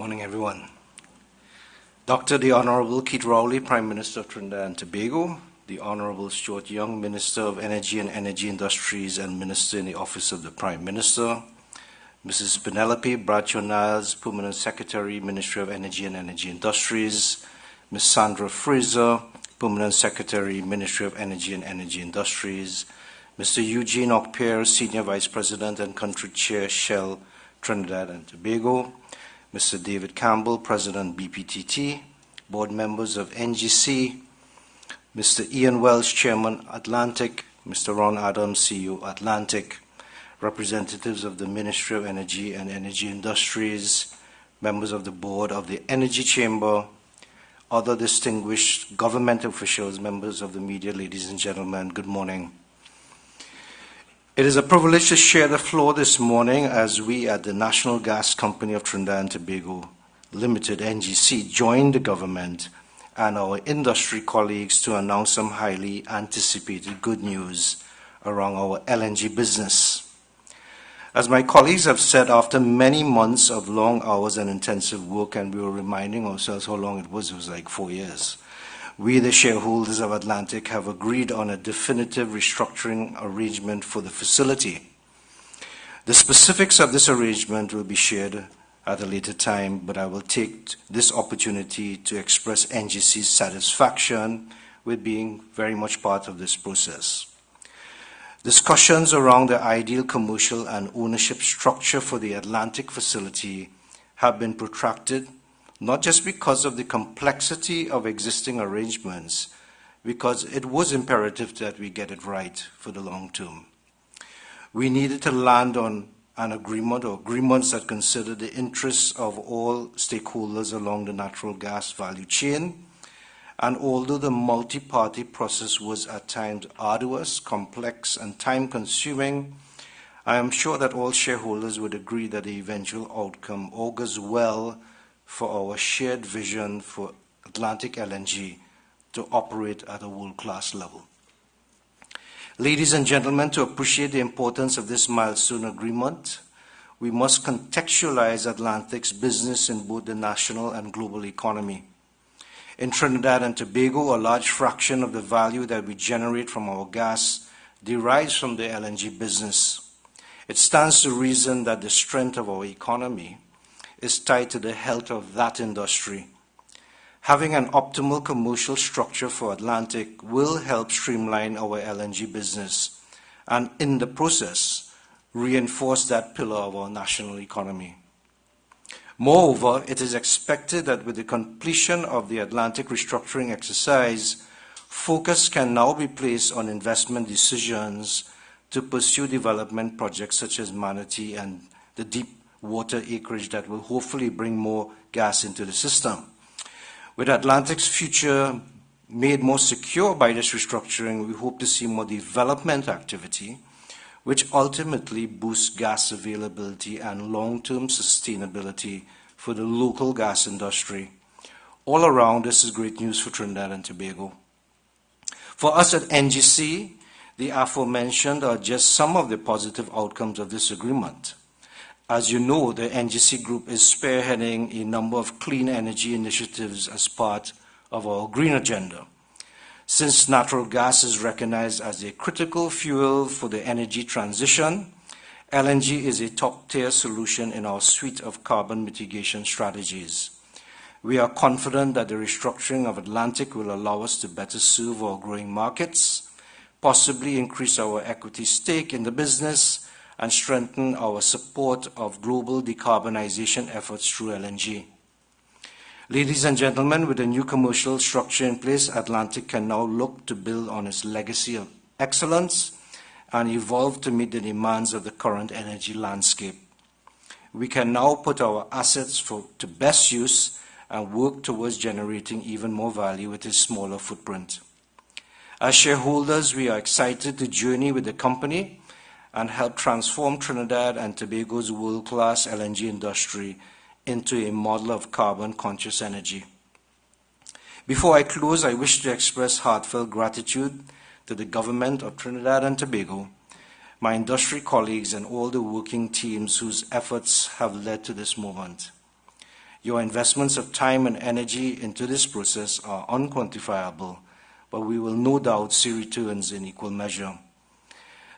Morning, everyone. Dr. the Honorable Keith Rowley, Prime Minister of Trinidad and Tobago, the Honorable Stuart Young, Minister of Energy and Energy Industries and Minister in the Office of the Prime Minister, Mrs. Penelope Bradshaw-Niles, Permanent Secretary, Ministry of Energy and Energy Industries, Ms. Sandra Fraser, Permanent Secretary, Ministry of Energy and Energy Industries, Mr. Eugene Okpere, Senior Vice President and Country Chair, Shell, Trinidad and Tobago, Mr. David Campbell, President BPTT, board members of NGC, Mr. Ian Wells, Chairman Atlantic, Mr. Ron Adams, CEO Atlantic, representatives of the Ministry of Energy and Energy Industries, members of the board of the Energy Chamber, other distinguished government officials, members of the media, ladies and gentlemen, good morning. It is a privilege to share the floor this morning as we at the National Gas Company of Trinidad and Tobago Limited, NGC, join the government and our industry colleagues to announce some highly anticipated good news around our LNG business. As my colleagues have said, after many months of long hours and intensive work, and we were reminding ourselves how long it was like 4 years, we, the shareholders of Atlantic, have agreed on a definitive restructuring arrangement for the facility. The specifics of this arrangement will be shared at a later time, but I will take this opportunity to express NGC's satisfaction with being very much part of this process. Discussions around the ideal commercial and ownership structure for the Atlantic facility have been protracted, not just because of the complexity of existing arrangements, because it was imperative that we get it right for the long term. We needed to land on an agreement or agreements that consider the interests of all stakeholders along the natural gas value chain. And although the multi-party process was at times arduous, complex, and time-consuming, I am sure that all shareholders would agree that the eventual outcome augurs well for our shared vision for Atlantic LNG to operate at a world-class level. Ladies and gentlemen, to appreciate the importance of this milestone agreement, we must contextualize Atlantic's business in both the national and global economy. In Trinidad and Tobago, a large fraction of the value that we generate from our gas derives from the LNG business. It stands to reason that the strength of our economy is tied to the health of that industry. Having an optimal commercial structure for Atlantic will help streamline our LNG business and, in the process, reinforce that pillar of our national economy. Moreover, it is expected that with the completion of the Atlantic restructuring exercise, focus can now be placed on investment decisions to pursue development projects such as Manatee and the deep water acreage that will hopefully bring more gas into the system. With Atlantic's future made more secure by this restructuring, we hope to see more development activity, which ultimately boosts gas availability and long-term sustainability for the local gas industry. All around, this is great news for Trinidad and Tobago. For us at NGC, the aforementioned are just some of the positive outcomes of this agreement. As you know, the NGC Group is spearheading a number of clean energy initiatives as part of our green agenda. Since natural gas is recognized as a critical fuel for the energy transition, LNG is a top-tier solution in our suite of carbon mitigation strategies. We are confident that the restructuring of Atlantic will allow us to better serve our growing markets, possibly increase our equity stake in the business, and strengthen our support of global decarbonization efforts through LNG. Ladies and gentlemen, with a new commercial structure in place, Atlantic can now look to build on its legacy of excellence and evolve to meet the demands of the current energy landscape. We can now put our assets to best use and work towards generating even more value with a smaller footprint. As shareholders, we are excited to journey with the company and help transform Trinidad and Tobago's world-class LNG industry into a model of carbon-conscious energy. Before I close, I wish to express heartfelt gratitude to the government of Trinidad and Tobago, my industry colleagues, and all the working teams whose efforts have led to this moment. Your investments of time and energy into this process are unquantifiable, but we will no doubt see returns in equal measure.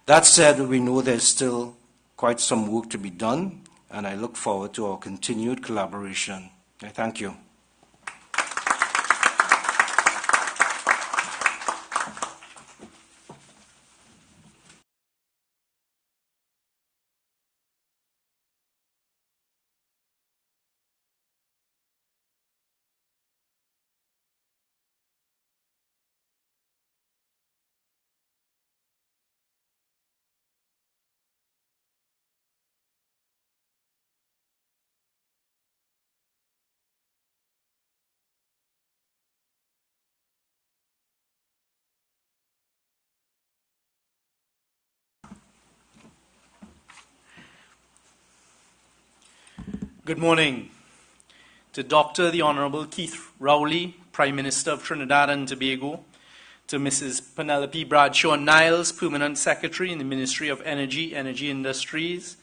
That said, we know there's still quite some work to be done, and I look forward to our continued collaboration. I thank you. Good morning. To Dr. the Honorable Keith Rowley, Prime Minister of Trinidad and Tobago, to Mrs. Penelope Bradshaw Niles, Permanent Secretary in the Ministry of Energy, Energy Industries,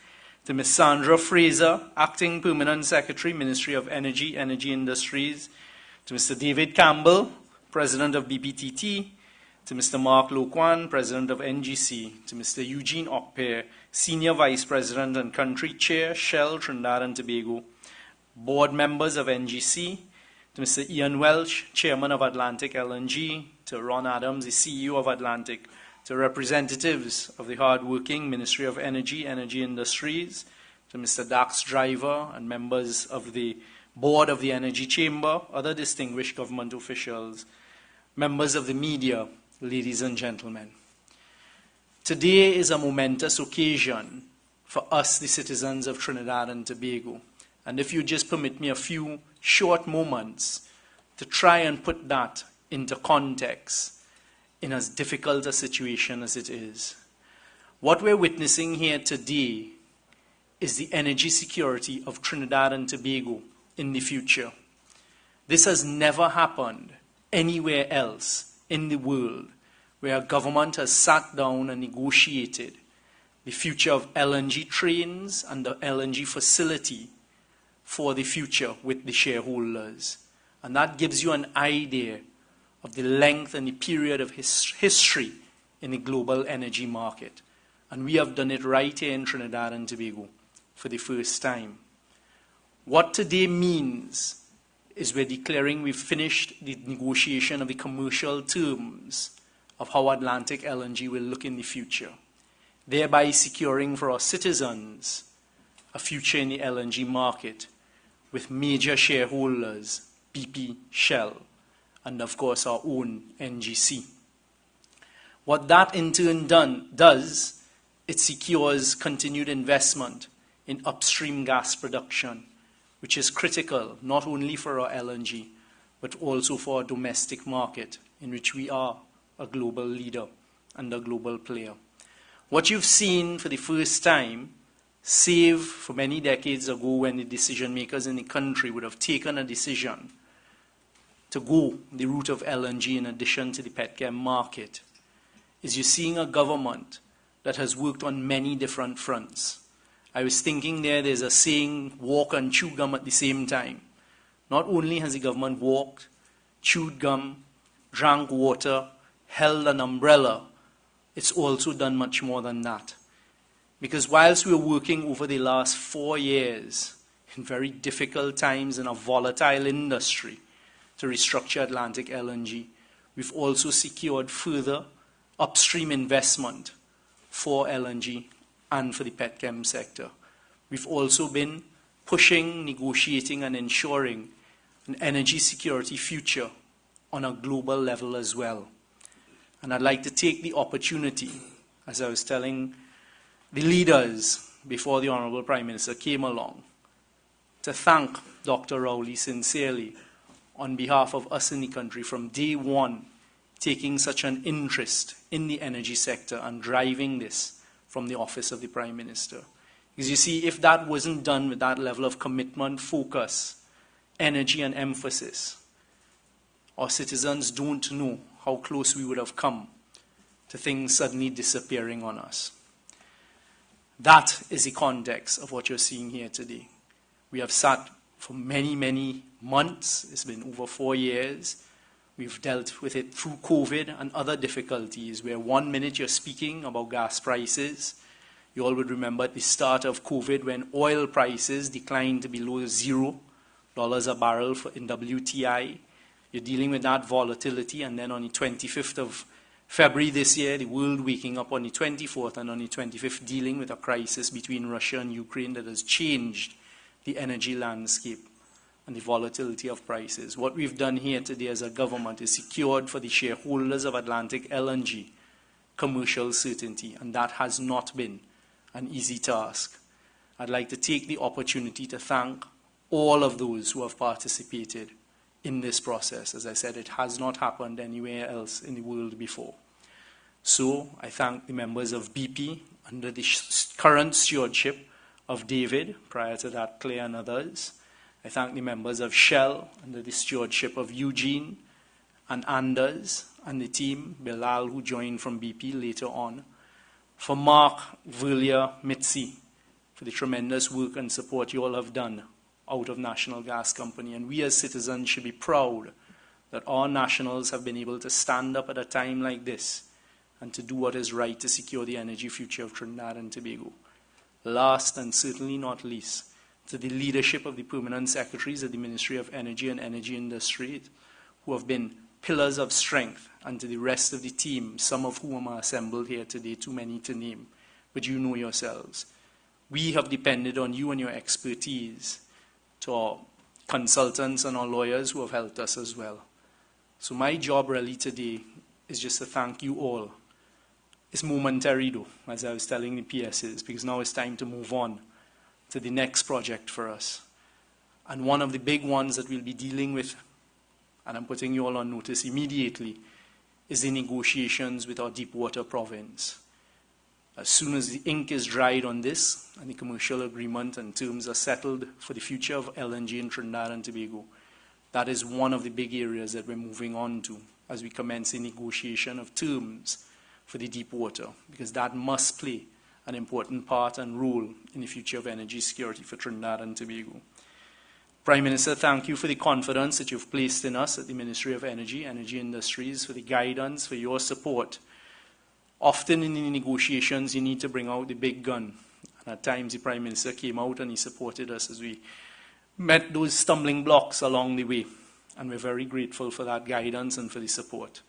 to Ms. Sandra Fraser, Acting Permanent Secretary, Ministry of Energy, Energy Industries, to Mr. David Campbell, President of BPTT, to Mr. Mark Loquan, President of NGC, to Mr. Eugene Okper, Senior Vice President and Country Chair, Shell, Trinidad and Tobago, Board Members of NGC, to Mr. Ian Welch, Chairman of Atlantic LNG, to Ron Adams, the CEO of Atlantic, to representatives of the hard-working Ministry of Energy, Energy Industries, to Mr. Dax Driver and members of the Board of the Energy Chamber, other distinguished government officials, members of the media, ladies and gentlemen. Today is a momentous occasion for us, the citizens of Trinidad and Tobago. And if you just permit me a few short moments to try and put that into context in as difficult a situation as it is. What we're witnessing here today is the energy security of Trinidad and Tobago in the future. This has never happened anywhere else in the world where a government has sat down and negotiated the future of LNG trains and the LNG facility for the future with the shareholders. And that gives you an idea of the length and the period of history in the global energy market. And we have done it right here in Trinidad and Tobago for the first time. What today means is we're declaring we've finished the negotiation of the commercial terms of how Atlantic LNG will look in the future, thereby securing for our citizens a future in the LNG market with major shareholders, BP, Shell, and of course our own NGC. What that in turn does, it secures continued investment in upstream gas production, which is critical not only for our LNG, but also for our domestic market, in which we are a global leader and a global player. What you've seen for the first time, save for many decades ago when the decision makers in the country would have taken a decision to go the route of LNG in addition to the petchem market, is you're seeing a government that has worked on many different fronts. I was thinking there's a saying, walk and chew gum at the same time. Not only has the government walked, chewed gum, drank water, held an umbrella, it's also done much more than that. Because whilst we were working over the last 4 years in very difficult times in a volatile industry to restructure Atlantic LNG, we've also secured further upstream investment for LNG and for the petchem sector. We've also been pushing, negotiating, and ensuring an energy security future on a global level as well. And I'd like to take the opportunity, as I was telling the leaders before the Honorable Prime Minister came along, to thank Dr. Rowley sincerely on behalf of us in the country from day one, taking such an interest in the energy sector and driving this from the office of the Prime Minister. Because you see, if that wasn't done with that level of commitment, focus, energy and emphasis, our citizens don't know how close we would have come to things suddenly disappearing on us. That is the context of what you're seeing here today. We have sat for many, many months. It's been over 4 years. We've dealt with it through COVID and other difficulties, where 1 minute you're speaking about gas prices. You all would remember at the start of COVID when oil prices declined to below $0 a barrel in WTI. You're dealing with that volatility, and then on the 25th of February this year, the world waking up on the 24th and on the 25th dealing with a crisis between Russia and Ukraine that has changed the energy landscape and the volatility of prices. What we've done here today as a government is secured for the shareholders of Atlantic LNG commercial certainty, and that has not been an easy task. I'd like to take the opportunity to thank all of those who have participated in this process. As I said, it has not happened anywhere else in the world before. So I thank the members of BP under the current stewardship of David, prior to that Claire and others. I thank the members of Shell under the stewardship of Eugene and Anders and the team, Bilal, who joined from BP later on. For Mark, Verlia, Mitzi, for the tremendous work and support you all have done out of National Gas Company. And we as citizens should be proud that our nationals have been able to stand up at a time like this and to do what is right to secure the energy future of Trinidad and Tobago. Last and certainly not least, to the leadership of the permanent secretaries of the Ministry of Energy and Energy Industry, who have been pillars of strength, and to the rest of the team, some of whom are assembled here today, too many to name, but you know yourselves. We have depended on you and your expertise, to our consultants and our lawyers who have helped us as well. So my job really today is just to thank you all. It's momentary though, as I was telling the PSs, because now it's time to move on to the next project for us. And one of the big ones that we'll be dealing with, and I'm putting you all on notice immediately, is the negotiations with our Deepwater province. As soon as the ink is dried on this and the commercial agreement and terms are settled for the future of LNG in Trinidad and Tobago, that is one of the big areas that we're moving on to as we commence the negotiation of terms for the Deepwater, because that must play an important part and role in the future of energy security for Trinidad and Tobago. Prime Minister, thank you for the confidence that you've placed in us at the Ministry of Energy, Energy Industries, for the guidance, for your support. Often in the negotiations, you need to bring out the big gun. And at times, the Prime Minister came out and he supported us as we met those stumbling blocks along the way. And we're very grateful for that guidance and for the support.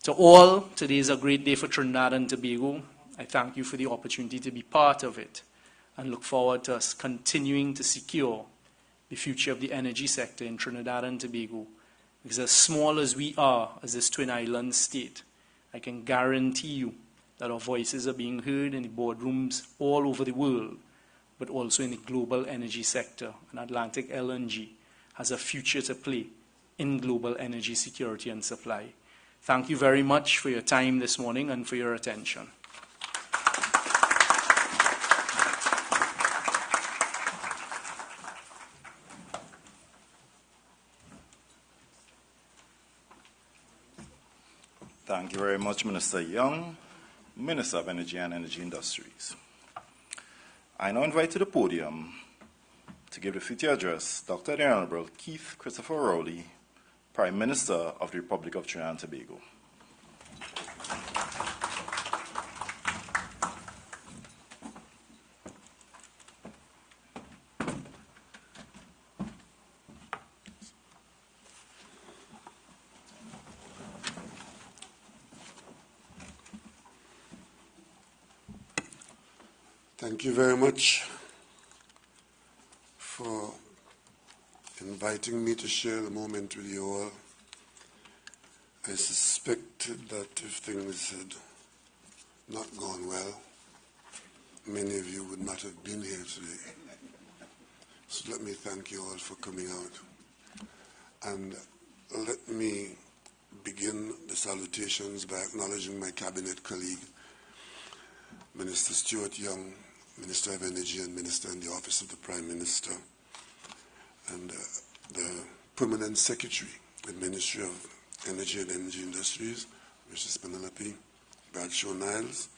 To all, today is a great day for Trinidad and Tobago. I thank you for the opportunity to be part of it and look forward to us continuing to secure the future of the energy sector in Trinidad and Tobago. Because as small as we are as this twin island state, I can guarantee you that our voices are being heard in the boardrooms all over the world, but also in the global energy sector. And Atlantic LNG has a future to play in global energy security and supply. Thank you very much for your time this morning and for your attention. Thank you very much, Minister Young, Minister of Energy and Energy Industries. I now invite to the podium to give the feature address Dr. the Honorable Keith Christopher Rowley, Prime Minister of the Republic of Trinidad and Tobago. Thank you very much for inviting me to share the moment with you all. I suspected that if things had not gone well, many of you would not have been here today. So let me thank you all for coming out. And let me begin the salutations by acknowledging my cabinet colleague, Minister Stuart Young, Minister of Energy and Minister in the Office of the Prime Minister, and the Permanent Secretary with Ministry of Energy and Energy Industries, Mrs. Penelope Bradshaw-Niles,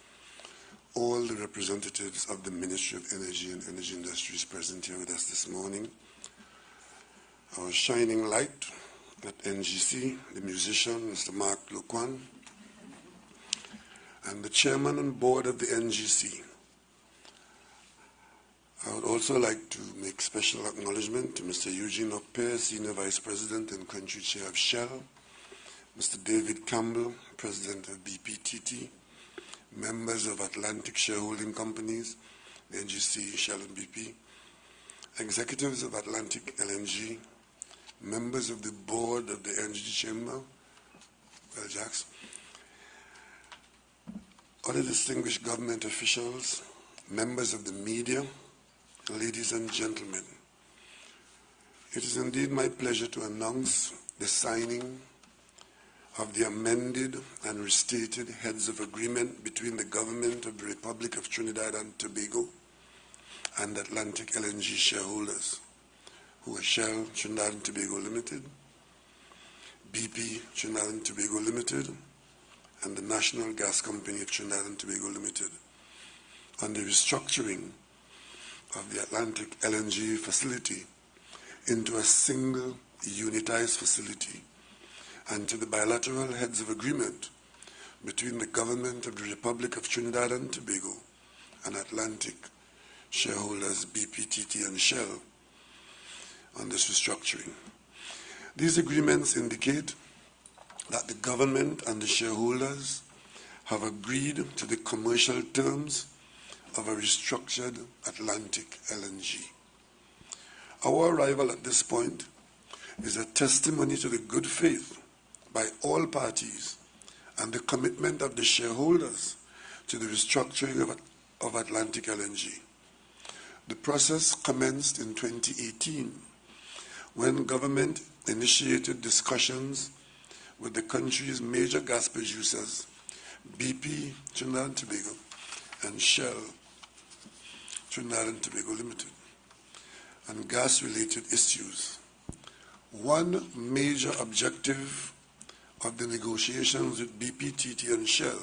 all the representatives of the Ministry of Energy and Energy Industries present here with us this morning, our shining light at NGC, the musician, Mr. Mark Luquan, and the chairman and board of the NGC. I would also like to make special acknowledgement to Mr. Eugene Oppe, Senior Vice President and Country Chair of Shell, Mr. David Campbell, President of BPTT, members of Atlantic Shareholding Companies, the NGC, Shell and BP, executives of Atlantic LNG, members of the board of the Energy Chamber, Jacks, other distinguished government officials, members of the media, ladies and gentlemen. It is indeed my pleasure to announce the signing of the amended and restated heads of agreement between the government of the Republic of Trinidad and Tobago and Atlantic LNG shareholders, who are Shell Trinidad and Tobago Limited, BP Trinidad and Tobago Limited, and the National Gas Company of Trinidad and Tobago Limited, on the restructuring of the Atlantic LNG facility into a single unitized facility, and to the bilateral heads of agreement between the government of the Republic of Trinidad and Tobago and Atlantic shareholders BPTT and Shell on this restructuring. These agreements indicate that the government and the shareholders have agreed to the commercial terms of a restructured Atlantic LNG. Our arrival at this point is a testimony to the good faith by all parties and the commitment of the shareholders to the restructuring of Atlantic LNG. The process commenced in 2018 when government initiated discussions with the country's major gas producers, BP Trinidad and Tobago and Shell Trinidad and Tobago Limited, on gas-related issues. One major objective of the negotiations with BPTT and Shell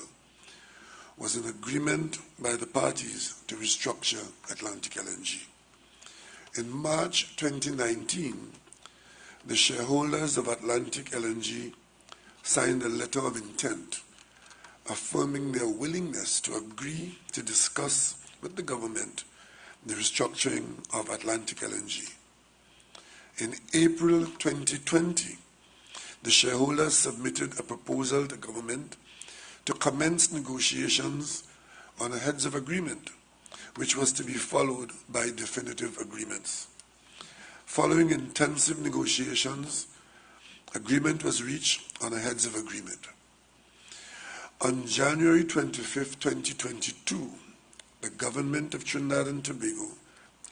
was an agreement by the parties to restructure Atlantic LNG. In March 2019, the shareholders of Atlantic LNG signed a letter of intent affirming their willingness to agree to discuss with the government the restructuring of Atlantic LNG. In April 2020, the shareholders submitted a proposal to government to commence negotiations on a heads of agreement, which was to be followed by definitive agreements. Following intensive negotiations, agreement was reached on a heads of agreement. On January 25, 2022, the government of Trinidad and Tobago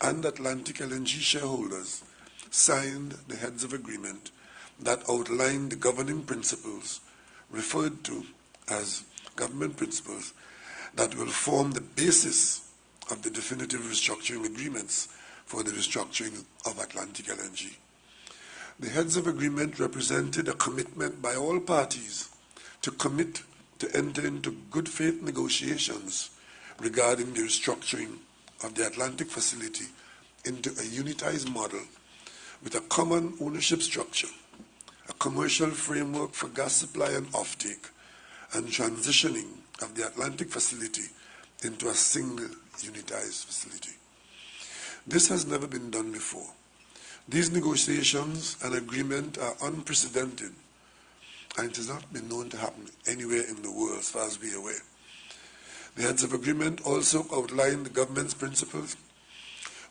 and Atlantic LNG shareholders signed the heads of agreement that outlined the governing principles referred to as government principles that will form the basis of the definitive restructuring agreements for the restructuring of Atlantic LNG. The heads of agreement represented a commitment by all parties to commit to enter into good faith negotiations regarding the restructuring of the Atlantic facility into a unitized model with a common ownership structure, a commercial framework for gas supply and offtake, and transitioning of the Atlantic facility into a single unitized facility. This has never been done before. These negotiations and agreement are unprecedented, and it has not been known to happen anywhere in the world as far as we are aware. The heads of agreement also outline the government's principles,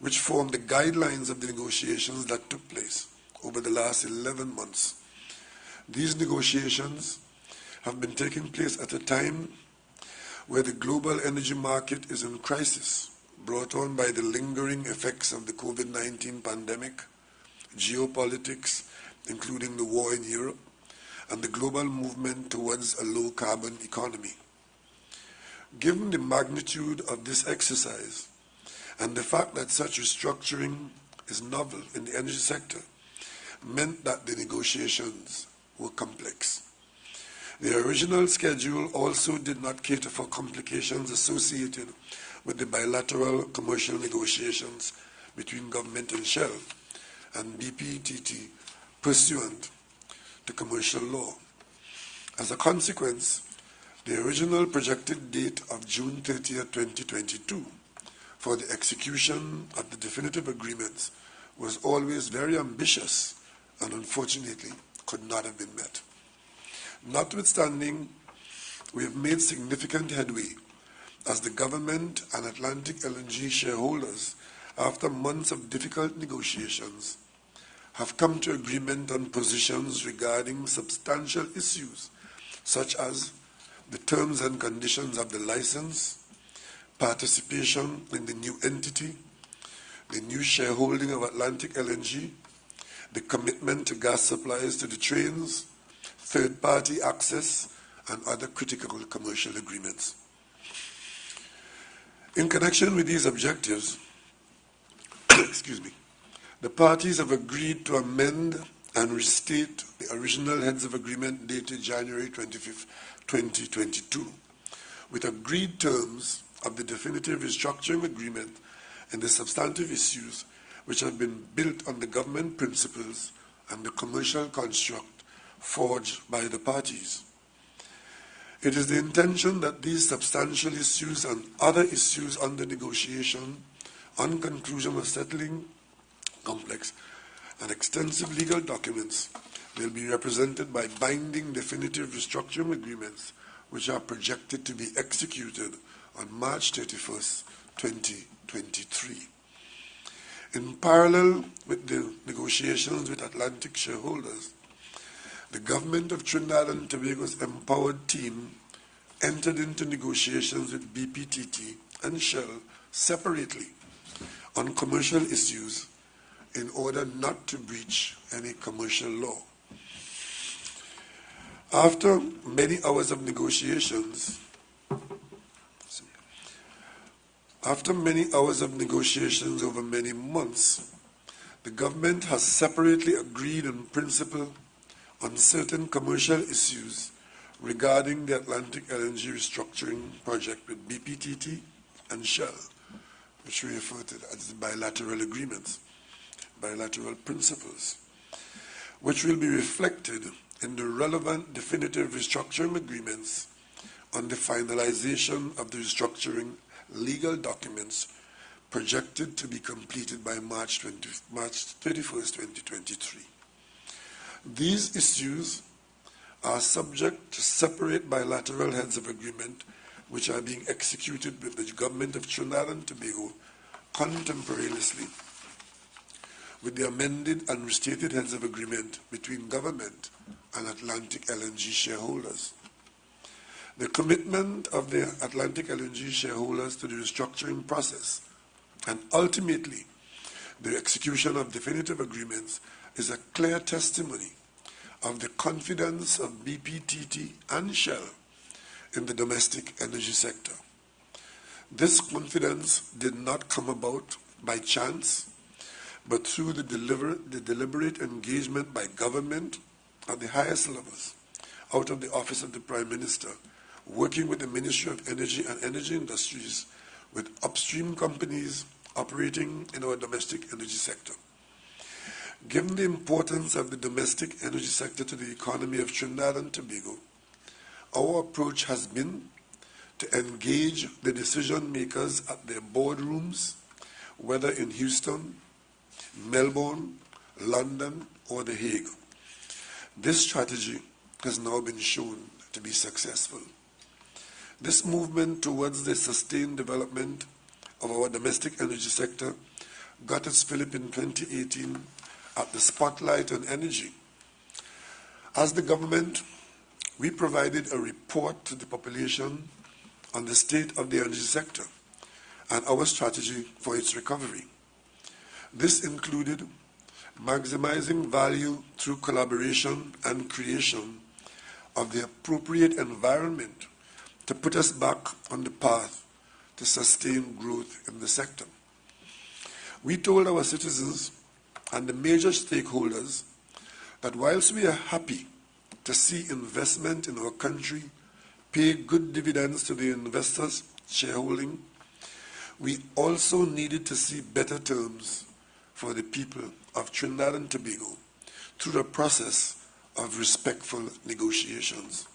which form the guidelines of the negotiations that took place over the last 11 months. These negotiations have been taking place at a time where the global energy market is in crisis, brought on by the lingering effects of the COVID-19 pandemic, geopolitics, including the war in Europe, and the global movement towards a low-carbon economy. Given the magnitude of this exercise and the fact that such restructuring is novel in the energy sector, meant that the negotiations were complex. The original schedule also did not cater for complications associated with the bilateral commercial negotiations between government and Shell and BPTT pursuant to commercial law. As a consequence, the original projected date of June 30th, 2022 for the execution of the definitive agreements was always very ambitious and unfortunately could not have been met. Notwithstanding, we have made significant headway as the government and Atlantic LNG shareholders, after months of difficult negotiations, have come to agreement on positions regarding substantial issues such as the terms and conditions of the license, participation in the new entity, the new shareholding of Atlantic LNG, the commitment to gas supplies to the trains, third-party access, and other critical commercial agreements. In connection with these objectives, the parties have agreed to amend and restate the original heads of agreement dated January 25th, 2022, with agreed terms of the definitive restructuring agreement and the substantive issues which have been built on the government principles and the commercial construct forged by the parties. It is the intention that these substantial issues and other issues under negotiation on conclusion of settling complex and extensive legal documents will be represented by binding definitive restructuring agreements which are projected to be executed on March 31st, 2023. In parallel with the negotiations with Atlantic shareholders, the government of Trinidad and Tobago's empowered team entered into negotiations with BPTT and Shell separately on commercial issues in order not to breach any commercial law. After many hours of negotiations over many months, the government has separately agreed in principle on certain commercial issues regarding the Atlantic LNG restructuring project with BPTT and Shell, which we refer to as bilateral agreements, bilateral principles, which will be reflected in the relevant definitive restructuring agreements on the finalization of the restructuring legal documents projected to be completed by March 31st, 2023. These issues are subject to separate bilateral heads of agreement which are being executed with the government of Trinidad and Tobago contemporaneously with the amended and restated heads of agreement between government and Atlantic LNG shareholders. The commitment of the Atlantic LNG shareholders to the restructuring process and ultimately the execution of definitive agreements is a clear testimony of the confidence of BPTT and Shell in the domestic energy sector. This confidence did not come about by chance, but through the deliberate engagement by government at the highest levels, out of the office of the Prime Minister, working with the Ministry of Energy and Energy Industries, with upstream companies operating in our domestic energy sector. Given the importance of the domestic energy sector to the economy of Trinidad and Tobago, our approach has been to engage the decision makers at their boardrooms, whether in Houston, Melbourne, London, or The Hague. This strategy has now been shown to be successful. This movement towards the sustained development of our domestic energy sector got its fillip in 2018 at the Spotlight on Energy. As the government, we provided a report to the population on the state of the energy sector and our strategy for its recovery. This included maximizing value through collaboration and creation of the appropriate environment to put us back on the path to sustain growth in the sector. We told our citizens and the major stakeholders that whilst we are happy to see investment in our country pay good dividends to the investors' shareholding, we also needed to see better terms for the people of Trinidad and Tobago through a process of respectful negotiations.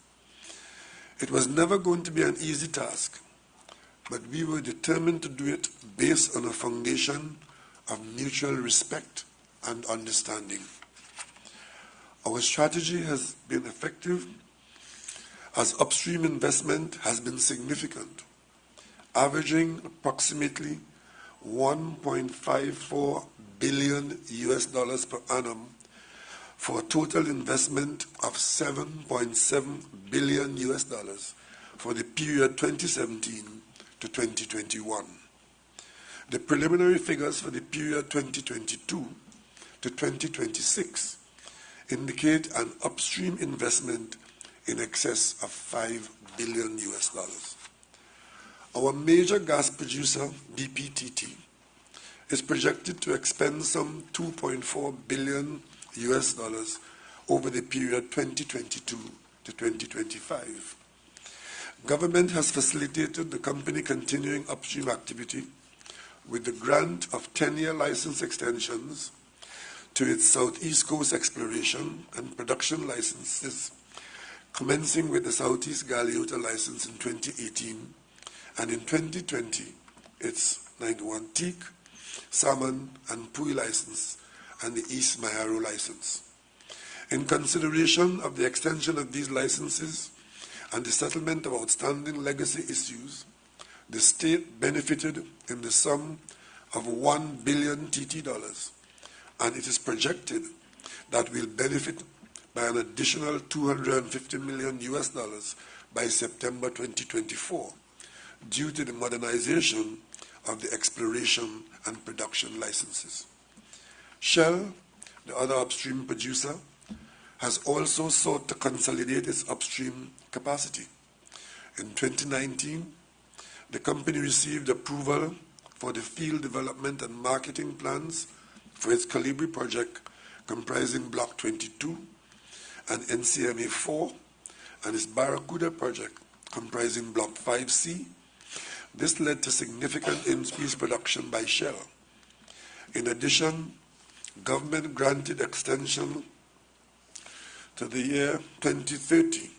It was never going to be an easy task, but we were determined to do it based on a foundation of mutual respect and understanding. Our strategy has been effective as upstream investment has been significant, averaging approximately $1.54 billion per annum for a total investment of $7.7 billion for the period 2017 to 2021. The preliminary figures for the period 2022 to 2026 indicate an upstream investment in excess of $5 billion. Our major gas producer, BPTT, is projected to expend some $2.4 billion over the period 2022 to 2025. Government has facilitated the company continuing upstream activity with the grant of 10-year license extensions to its Southeast Coast exploration and production licenses, commencing with the Southeast Galeota license in 2018, and in 2020, its 91 Teak, Salmon, and Pui license, and the East Mayaro license. In consideration of the extension of these licenses and the settlement of outstanding legacy issues, the state benefited in the sum of $1 billion TT, and it is projected that we'll benefit by an additional $250 million by September 2024 due to the modernization of the exploration and production licenses. Shell, the other upstream producer, has also sought to consolidate its upstream capacity. In 2019, the company received approval for the field development and marketing plans for its Colibri project comprising Block 22 and NCMA 4 and its Barracuda project comprising Block 5C. This led to significant increased production by Shell. In addition, government granted extension to the year 2030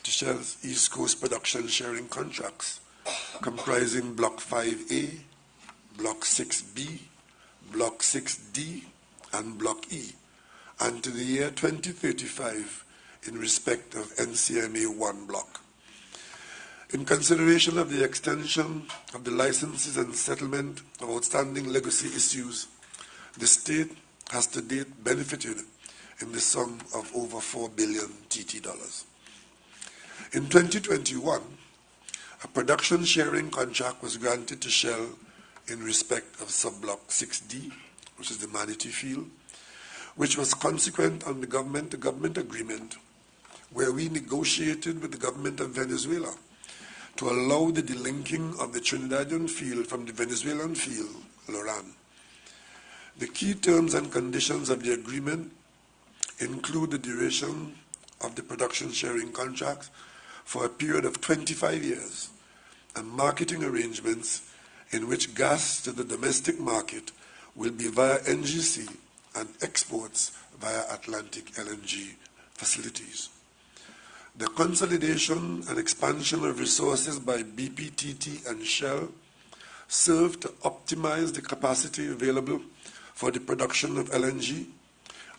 to Shell's East Coast production sharing contracts comprising Block 5A, Block 6B, Block 6D, and Block E, and to the year 2035 in respect of NCMA 1 block. In consideration of the extension of the licenses and settlement of outstanding legacy issues, the state has to date benefited in the sum of over $4 billion TT. In 2021, a production sharing contract was granted to Shell in respect of Subblock 6D, which is the Manatee Field, which was consequent on the government-to-government agreement where we negotiated with the government of Venezuela to allow the delinking of the Trinidadian field from the Venezuelan field, Loran. The key terms and conditions of the agreement include the duration of the production sharing contract for a period of 25 years and marketing arrangements in which gas to the domestic market will be via NGC and exports via Atlantic LNG facilities. The consolidation and expansion of resources by BPTT and Shell serve to optimize the capacity available for the production of LNG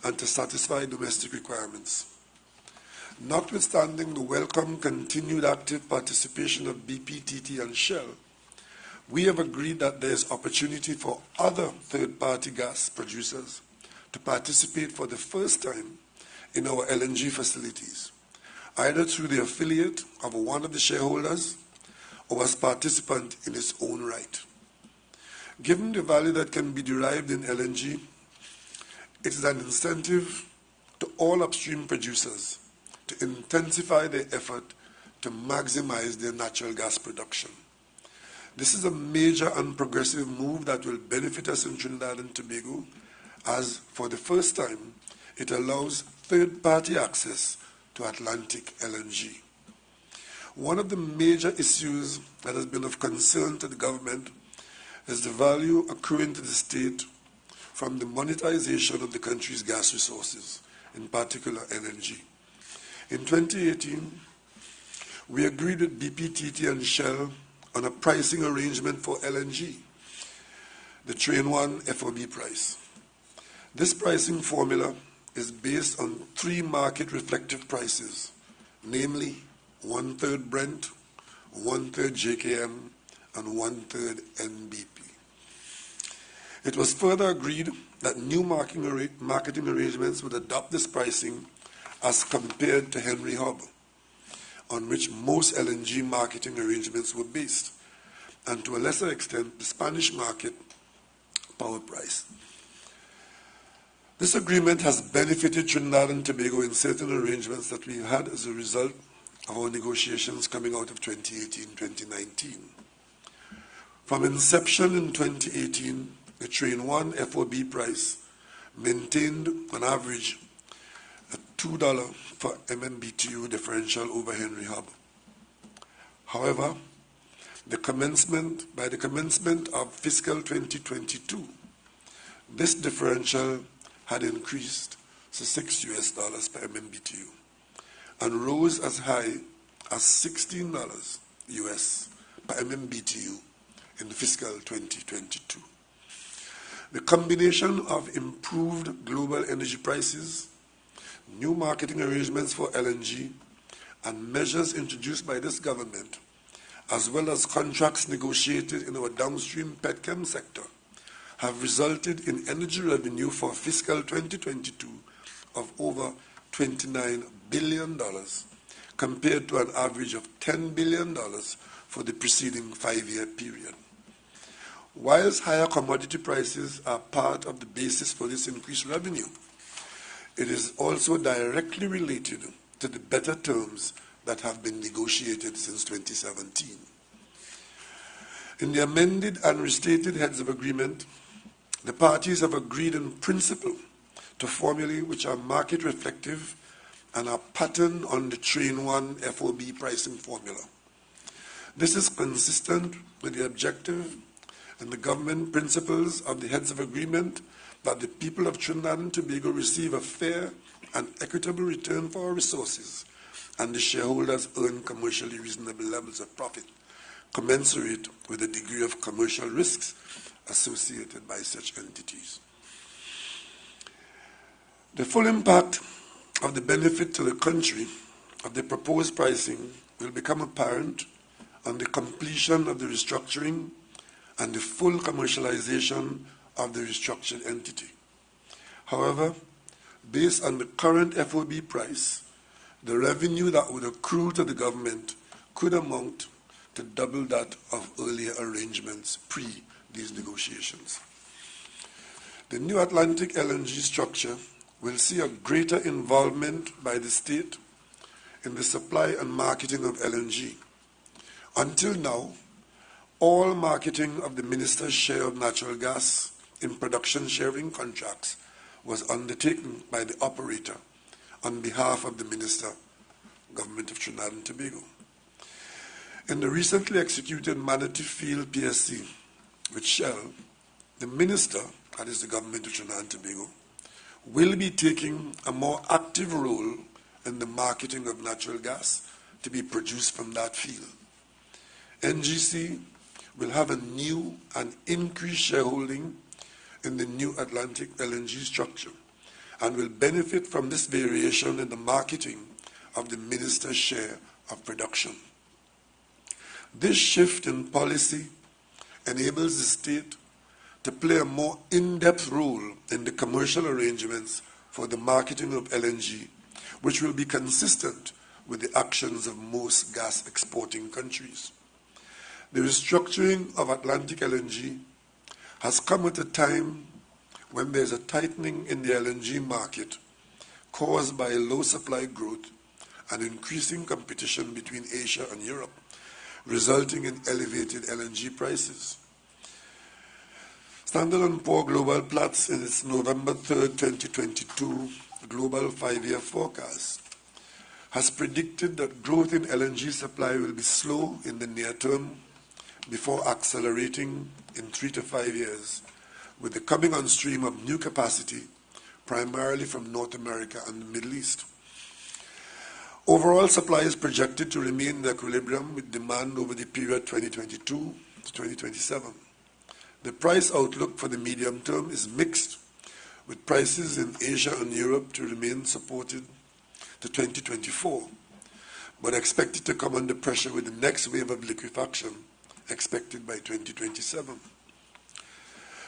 and to satisfy domestic requirements. Notwithstanding the welcome continued active participation of BPTT and Shell, we have agreed that there is opportunity for other third-party gas producers to participate for the first time in our LNG facilities, either through the affiliate of one of the shareholders or as participant in its own right. Given the value that can be derived in LNG, it is an incentive to all upstream producers to intensify their effort to maximize their natural gas production. This is a major and progressive move that will benefit us in Trinidad and Tobago, as for the first time, it allows third-party access to Atlantic LNG. One of the major issues that has been of concern to the government is the value accruing to the state from the monetization of the country's gas resources, in particular LNG. In 2018, we agreed with BPTT and Shell on a pricing arrangement for LNG, the Train 1 FOB price. This pricing formula is based on three market-reflective prices, namely 1/3 Brent, 1/3 JKM, and 1/3 NBP. It was further agreed that new marketing arrangements would adopt this pricing as compared to Henry Hub, on which most LNG marketing arrangements were based, and to a lesser extent, the Spanish market power price. This agreement has benefited Trinidad and Tobago in certain arrangements that we had as a result of our negotiations coming out of 2018-2019. From inception in 2018, the Train 1 FOB price maintained on average a $2 per MMBTU differential over Henry Hub. However, by the commencement of fiscal 2022, this differential had increased to $6 per MMBTU and rose as high as $16 per MMBTU in fiscal 2022. The combination of improved global energy prices, new marketing arrangements for LNG, and measures introduced by this government, as well as contracts negotiated in our downstream petchem sector, have resulted in energy revenue for fiscal 2022 of over $29 billion, compared to an average of $10 billion for the preceding 5-year period. Whilst higher commodity prices are part of the basis for this increased revenue, it is also directly related to the better terms that have been negotiated since 2017. In the amended and restated heads of agreement, the parties have agreed in principle to formulae which are market reflective and are patterned on the Train 1 FOB pricing formula. This is consistent with the objective and the government principles of the heads of agreement that the people of Trinidad and Tobago receive a fair and equitable return for our resources, and the shareholders earn commercially reasonable levels of profit, commensurate with the degree of commercial risks associated by such entities. The full impact of the benefit to the country of the proposed pricing will become apparent on the completion of the restructuring and the full commercialization of the restructured entity. However, based on the current FOB price, the revenue that would accrue to the government could amount to double that of earlier arrangements pre these negotiations. The New Atlantic LNG structure will see a greater involvement by the state in the supply and marketing of LNG. Until now, all marketing of the minister's share of natural gas in production sharing contracts was undertaken by the operator on behalf of the minister, Government of Trinidad and Tobago. In the recently executed Manatee Field PSC with Shell, the minister, that is the Government of Trinidad and Tobago, will be taking a more active role in the marketing of natural gas to be produced from that field. NGC will have a new and increased shareholding in the New Atlantic LNG structure and will benefit from this variation in the marketing of the minister's share of production. This shift in policy enables the state to play a more in-depth role in the commercial arrangements for the marketing of LNG, which will be consistent with the actions of most gas exporting countries. The restructuring of Atlantic LNG has come at a time when there is a tightening in the LNG market caused by low supply growth and increasing competition between Asia and Europe, resulting in elevated LNG prices. Standard & Poor's Global Platts in its November 3, 2022 Global 5-Year Forecast has predicted that growth in LNG supply will be slow in the near term before accelerating in 3 to 5 years with the coming on stream of new capacity, primarily from North America and the Middle East. Overall supply is projected to remain in equilibrium with demand over the period 2022 to 2027. The price outlook for the medium term is mixed, with prices in Asia and Europe to remain supported to 2024, but expected to come under pressure with the next wave of liquefaction expected by 2027.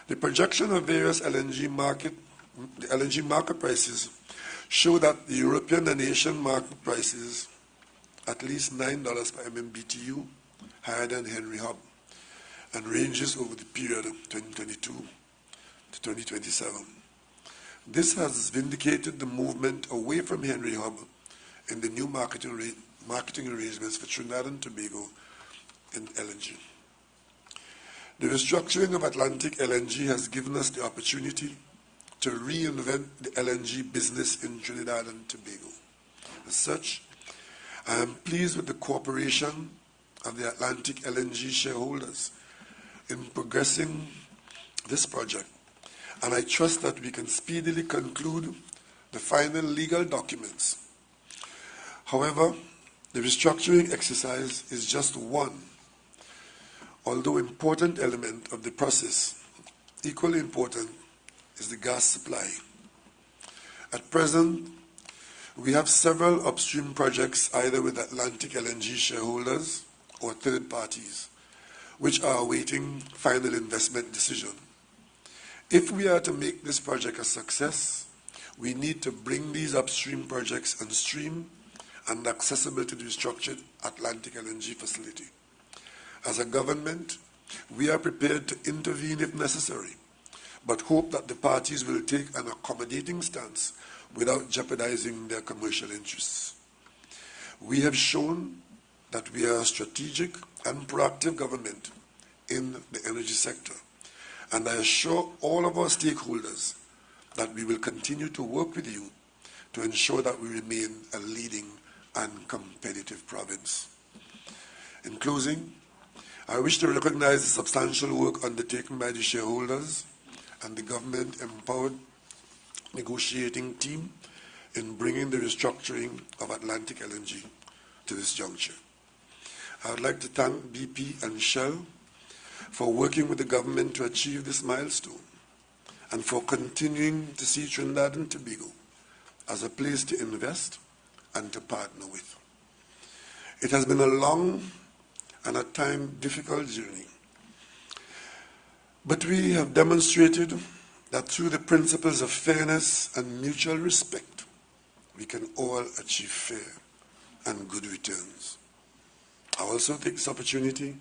The projection of various LNG market prices show that the European and Asian market prices at least $9 per MMBTU higher than Henry Hub and ranges over the period of 2022 to 2027. This has vindicated the movement away from Henry Hub in the new marketing arrangements for Trinidad and Tobago in LNG. The restructuring of Atlantic LNG has given us the opportunity to reinvent the LNG business in Trinidad and Tobago. As such, I am pleased with the cooperation of the Atlantic LNG shareholders in progressing this project, and I trust that we can speedily conclude the final legal documents. However, the restructuring exercise is just one, although important element of the process. Equally important is the gas supply. At present, we have several upstream projects either with Atlantic LNG shareholders or third parties, which are awaiting final investment decision. If we are to make this project a success, we need to bring these upstream projects on stream and accessible to the restructured Atlantic LNG facility. As a government, we are prepared to intervene if necessary, but hope that the parties will take an accommodating stance without jeopardizing their commercial interests. We have shown that we are a strategic and proactive government in the energy sector, and I assure all of our stakeholders that we will continue to work with you to ensure that we remain a leading and competitive province. In closing, I wish to recognize the substantial work undertaken by the shareholders and the government-empowered negotiating team in bringing the restructuring of Atlantic LNG to this juncture. I would like to thank BP and Shell for working with the government to achieve this milestone and for continuing to see Trinidad and Tobago as a place to invest and to partner with. It has been a long and at times difficult journey, but we have demonstrated that through the principles of fairness and mutual respect, we can all achieve fair and good returns. I also take this opportunity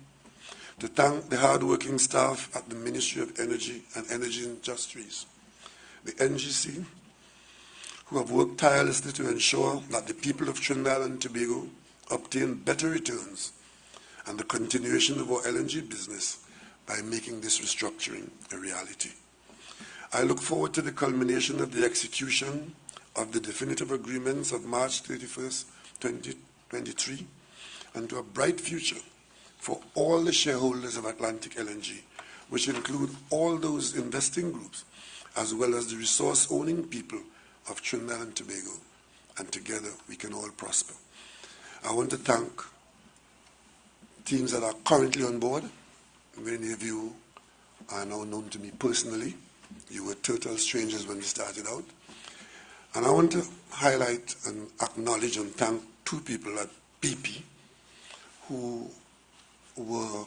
to thank the hard-working staff at the Ministry of Energy and Energy Industries, the NGC, who have worked tirelessly to ensure that the people of Trinidad and Tobago obtain better returns and the continuation of our LNG business by making this restructuring a reality. I look forward to the culmination of the execution of the definitive agreements of March 31st, 2023, and to a bright future for all the shareholders of Atlantic LNG, which include all those investing groups, as well as the resource-owning people of Trinidad and Tobago, and together we can all prosper. I want to thank teams that are currently on board. Many of you are now known to me personally. You were total strangers when we started out. And I want to highlight and acknowledge and thank two people at BP who were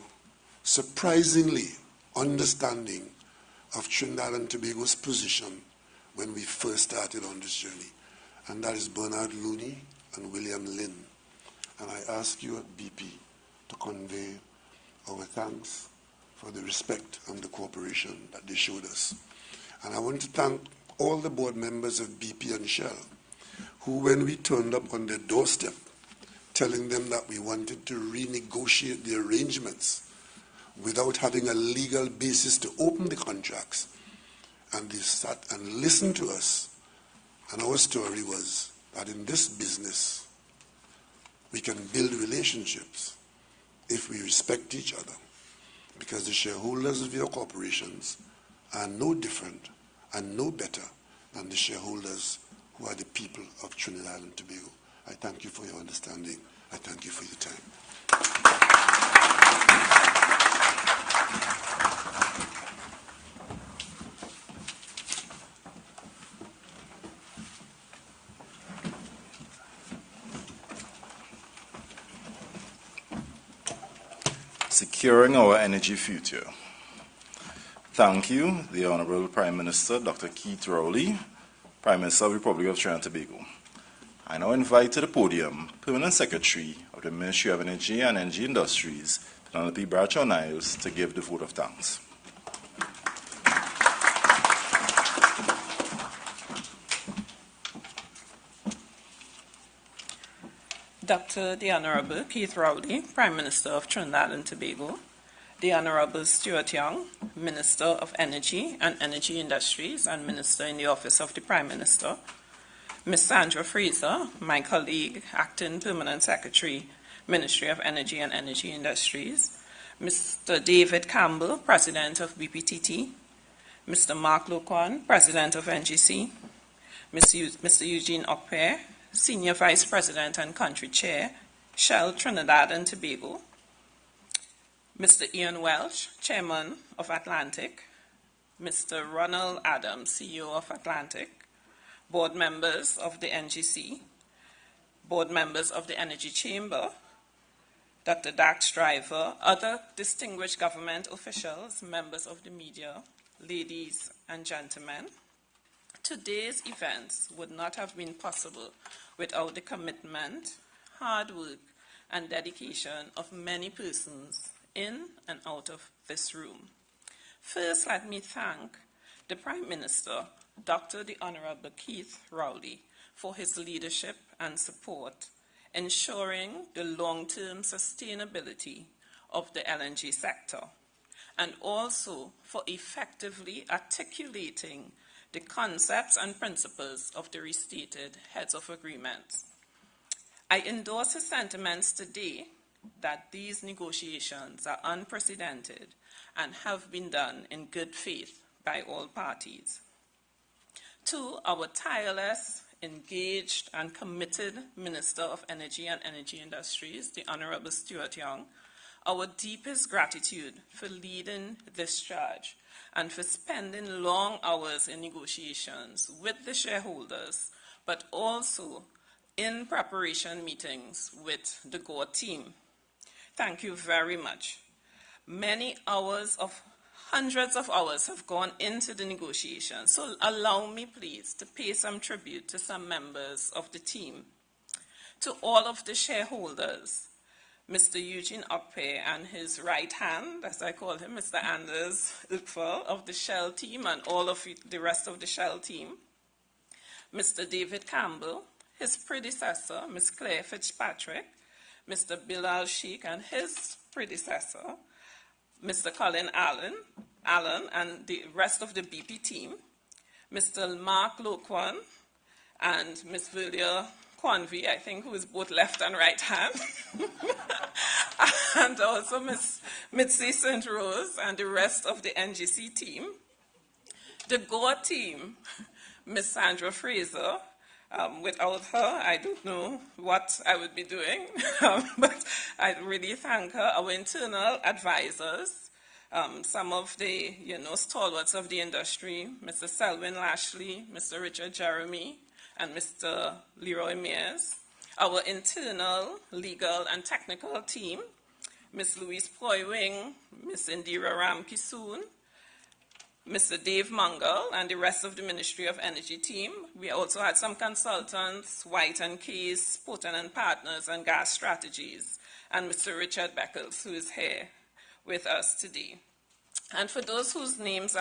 surprisingly understanding of Trinidad and Tobago's position when we first started on this journey. And that is Bernard Looney and William Lynn. And I ask you at BP to convey our thanks for the respect and the cooperation that they showed us. And I want to thank all the board members of BP and Shell, who, when we turned up on their doorstep, telling them that we wanted to renegotiate the arrangements without having a legal basis to open the contracts, and they sat and listened to us. And our story was that in this business, we can build relationships if we respect each other, because the shareholders of your corporations are no different and no better than the shareholders, who are the people of Trinidad and Tobago. I thank you for your understanding. I thank you for your time. Securing our energy future. Thank you, the Honorable Prime Minister, Dr. Keith Rowley, Prime Minister of the Republic of Trinidad and Tobago. I now invite to the podium Permanent Secretary of the Ministry of Energy and Energy Industries, Penelope Bradshaw-Niles, to give the vote of thanks. Dr. the Honorable Keith Rowley, Prime Minister of Trinidad and Tobago, the Honorable Stuart Young, Minister of Energy and Energy Industries and Minister in the Office of the Prime Minister, Ms. Sandra Fraser, my colleague, Acting Permanent Secretary, Ministry of Energy and Energy Industries, Mr. David Campbell, President of BPTT, Mr. Mark Loquan, President of NGC, Mr. Eugene Okpe, Senior Vice President and Country Chair, Shell Trinidad and Tobago, Mr. Ian Welch, Chairman of Atlantic, Mr. Ronald Adams, CEO of Atlantic, board members of the NGC, board members of the Energy Chamber, Dr. Dax Driver, other distinguished government officials, members of the media, ladies and gentlemen. Today's events would not have been possible without the commitment, hard work, and dedication of many persons in and out of this room. First, let me thank the Prime Minister, Dr. the Honorable Keith Rowley, for his leadership and support, ensuring the long-term sustainability of the LNG sector, and also for effectively articulating the concepts and principles of the restated heads of agreements. I endorse his sentiments today that these negotiations are unprecedented and have been done in good faith by all parties. To our tireless, engaged, and committed Minister of Energy and Energy Industries, the Honorable Stuart Young, our deepest gratitude for leading this charge and for spending long hours in negotiations with the shareholders, but also in preparation meetings with the GOA team. Thank you very much. Many hours of hundreds of hours have gone into the negotiations, so allow me please to pay some tribute to some members of the team. To all of the shareholders, Mr. Eugene Okpe and his right hand, as I call him, Mr. Anders Ukfal of the Shell team and all of the rest of the Shell team, Mr. David Campbell, his predecessor, Ms. Claire Fitzpatrick, Mr. Bilal Sheikh and his predecessor, Mr. Colin Allen and the rest of the BP team, Mr. Mark Loquan and Ms. Vilia Quanvi, I think, who is both left and right hand, and also Ms. Mitzi St. Rose and the rest of the NGC team. The GOA team, Ms. Sandra Fraser. Without her, I don't know what I would be doing, but I really thank her. Our internal advisors, some of the stalwarts of the industry, Mr. Selwyn Lashley, Mr. Richard Jeremy, and Mr. Leroy Mears. Our internal legal and technical team, Ms. Louise Poywing, Ms. Indira Ramkisoon, Mr. Dave Mungle, and the rest of the Ministry of Energy team. We also had some consultants, White and Case, Poten and Partners, and Gas Strategies, and Mr. Richard Beckles, who is here with us today. And for those whose names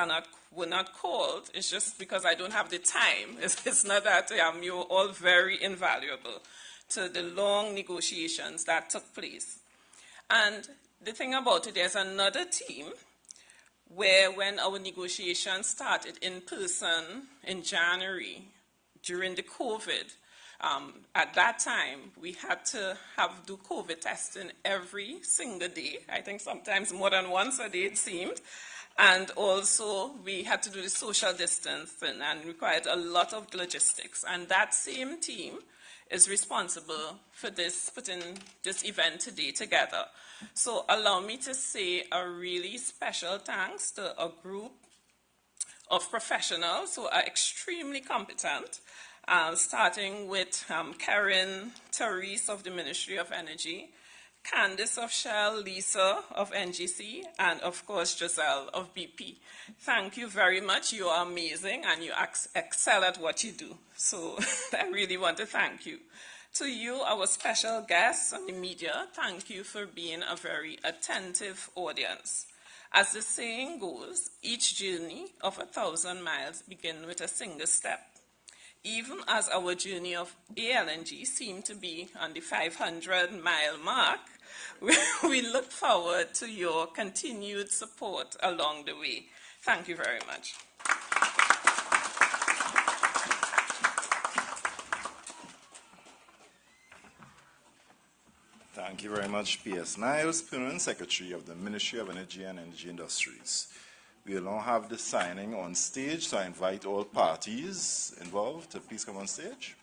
were not called, it's just because I don't have the time. It's not that you're all very invaluable to the long negotiations that took place. And the thing about it, there's another team where when our negotiations started in person in January during the COVID, at that time we had to do COVID testing every single day. I think sometimes more than once a day it seemed. And also, we had to do the social distancing and required a lot of logistics. And that same team is responsible for putting this event today together. So allow me to say a really special thanks to a group of professionals who are extremely competent, starting with Karen Therese of the Ministry of Energy, Candice of Shell, Lisa of NGC, and of course Giselle of BP. Thank you very much. You are amazing and you excel at what you do. So I really want to thank you. To you, our special guests and the media, thank you for being a very attentive audience. As the saying goes, each journey of 1,000 miles begins with a single step. Even as our journey of LNG seemed to be on the 500-mile mark, we look forward to your continued support along the way. Thank you very much. Thank you very much, P.S. Niles, Permanent Secretary of the Ministry of Energy and Energy Industries. We will now have the signing on stage, so I invite all parties involved to please come on stage.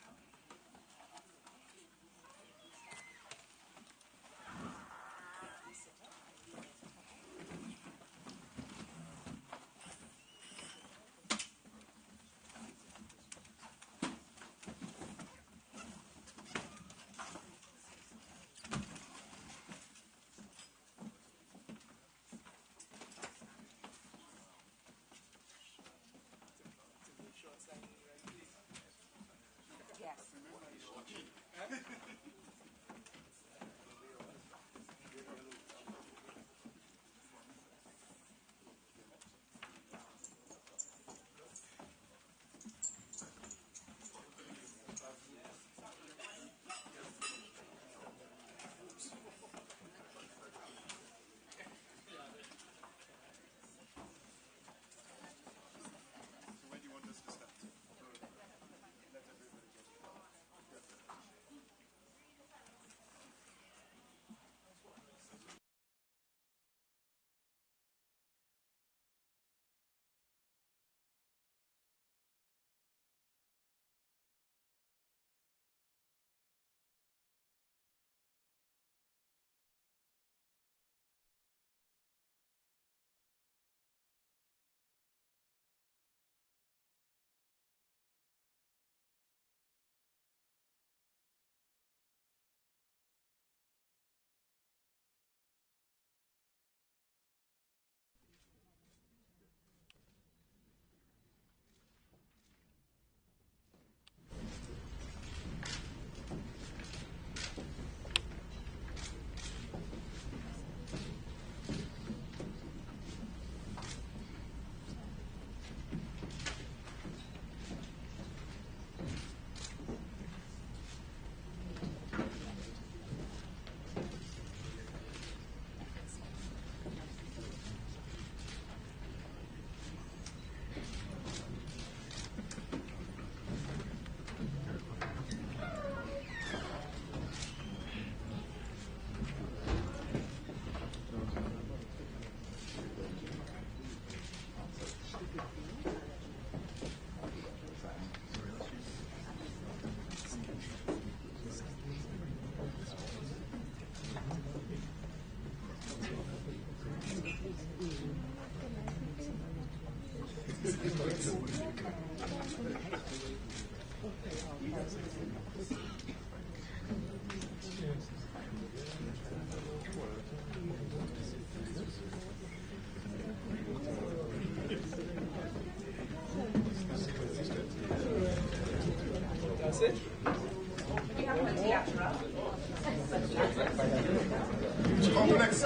That's it?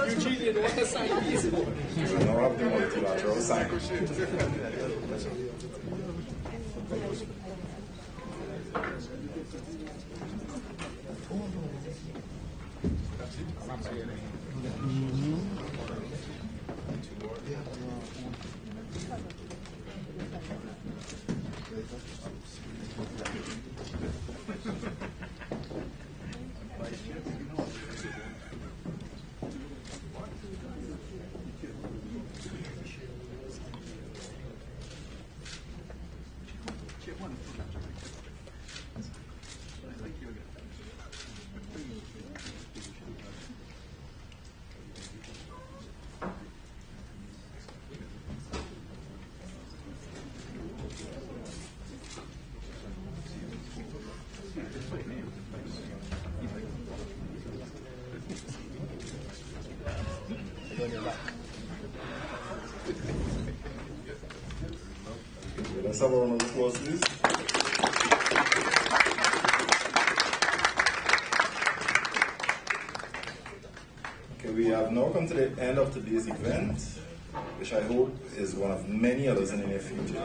Eugene didn't want to sign these. Now have the multilateral sign. Let's have a round of applause, please. Okay, we have now come to the end of today's event, which I hope is one of many others in the near future.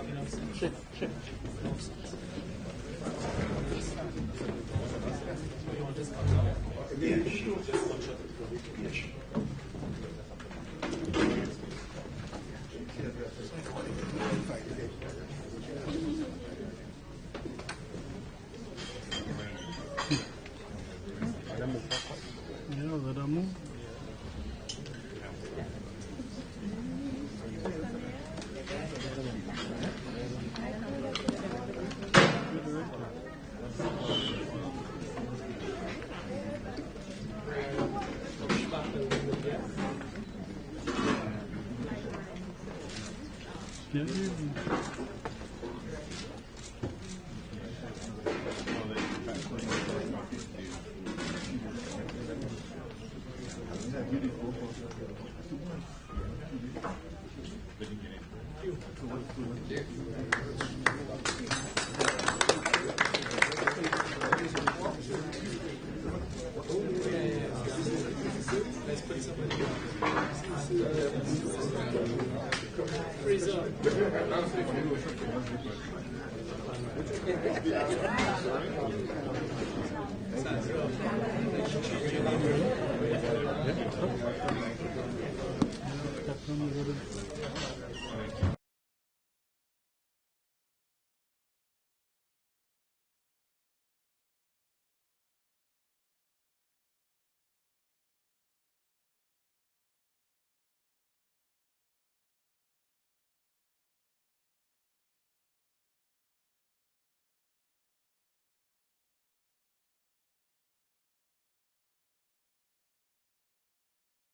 Freeze up.